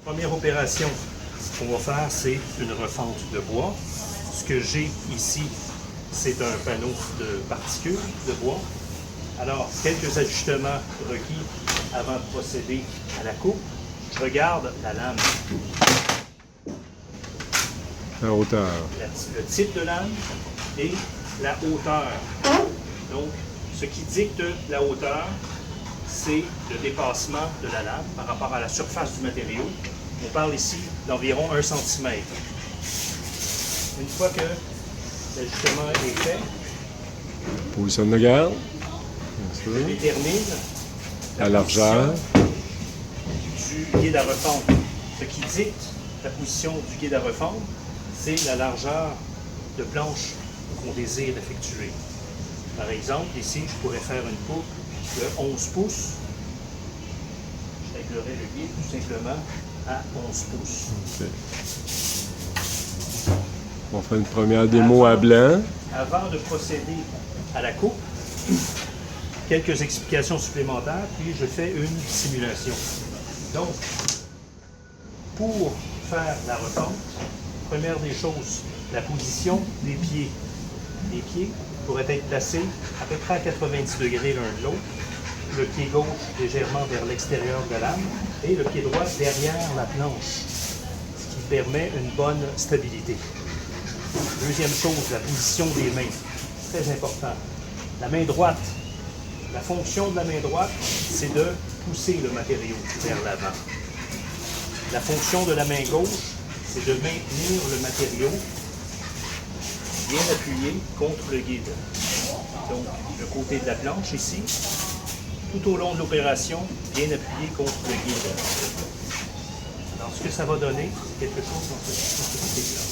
Première opération qu'on va faire, c'est une refonte de bois. Ce que j'ai ici, c'est un panneau de particules de bois. Alors, quelques ajustements requis avant de procéder à la coupe. Je regarde la lame. La hauteur. Le type de lame et la hauteur. Donc, ce qui dicte la hauteur, c'est le dépassement de la lame par rapport à la surface du matériau. On parle ici d'environ 1 cm. Une fois que l'ajustement est fait, Position de garde. je détermine La largeur. du guide à refondre. Ce qui dicte la position du guide à refondre, c'est la largeur de planche qu'on désire effectuer. Par exemple, ici, je pourrais faire une coupe de 11 pouces. Je réglerai le guide tout simplement à 11 pouces. Okay. On fait une première démo à blanc. Avant de procéder à la coupe, quelques explications supplémentaires, puis je fais une simulation. Donc, pour faire la refonte, première des choses, la position des pieds. Les pieds pourraient être placés à peu près à 90 degrés l'un de l'autre. Le pied gauche légèrement vers l'extérieur de la lame et le pied droit derrière la planche, ce qui permet une bonne stabilité. Deuxième chose, la position des mains. Très important. La main droite, la fonction de la main droite, c'est de pousser le matériau vers l'avant. La fonction de la main gauche, c'est de maintenir le matériau bien appuyé contre le guide. Donc, le côté de la planche ici, tout au long de l'opération, bien appuyé contre le guide. Alors, ce que ça va donner, c'est quelque chose dans ce type-là.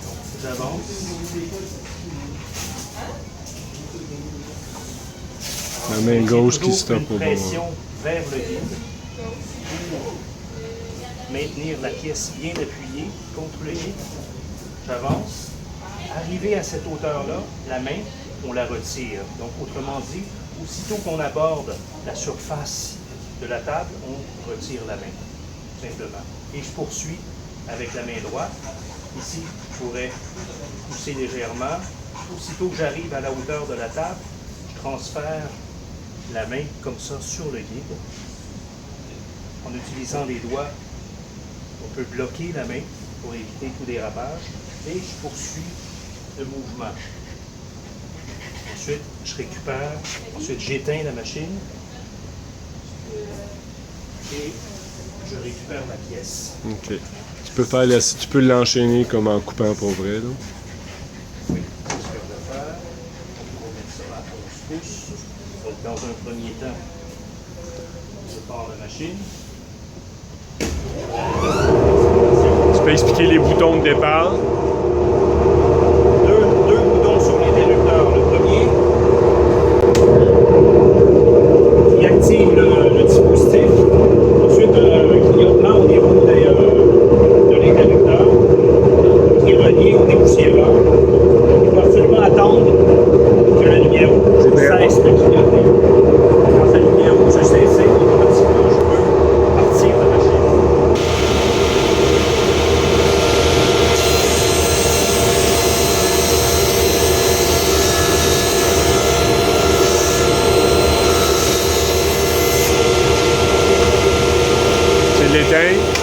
Donc, j'avance. La main gauche qui stoppe au bon pression moment. vers le guide pour maintenir la pièce bien appuyée contre le guide. J'avance. Arrivé à cette hauteur-là, la main, on la retire. Donc, autrement dit, aussitôt qu'on aborde la surface de la table, on retire la main, tout simplement. Et je poursuis avec la main droite. Ici, je pourrais pousser légèrement. Aussitôt que j'arrive à la hauteur de la table, je transfère la main comme ça sur le guide. En utilisant les doigts, on peut bloquer la main pour éviter tout dérapage. Et je poursuis le mouvement. Ensuite, je récupère. Ensuite, j'éteins la machine. Et je récupère ma pièce. OK. Tu peux l'enchaîner comme en coupant pour vrai, là. Oui, c'est ce que je vais faire. On va mettre ça à 11 pouces. Donc, dans un premier temps, je pars la machine. Tu peux expliquer les boutons de départ. Deux boutons sur l'interrupteur. Le premier qui active le dispositif. Ensuite, un clignotement au niveau de l'interrupteur qui est relié au dépoussiéreur. Donc, il faut absolument attendre que la lumière rouge cesse de clignoter. Quand la lumière rouge a cessé, automatiquement, je peux partir la machine. Tu l'éteins.